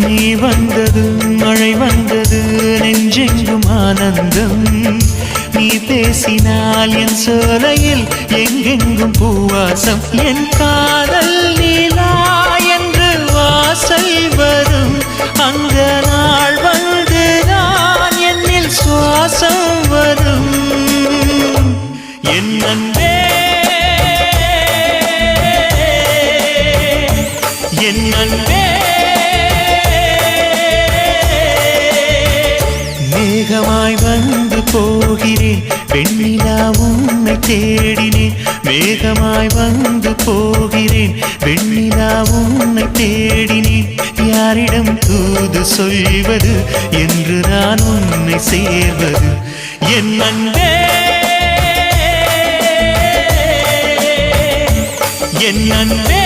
நீ வந்தது மழை வந்தது நெஞ்செங்கும் ஆனந்தம் நீ பேசினால் என் சோலையில் எங்கெங்கும் பூவாசம் என் காதல் நீலா என்று வாசல் வரும் அந்த நாள் வந்து நான் என்னில் சுவாசம் வரும் என் அன்பே என் அன்பே மேகமாய் வந்து போகிறேன் வெண்ணிலா உன்னை தேடினேன் மேகமாய் வந்து போகிறேன் வெண்ணிலா உன்னை தேடினேன் யாரிடம் தூது சொல்வது என்று நான் உன்னை சேர்வது என் அன்பே என் அன்பே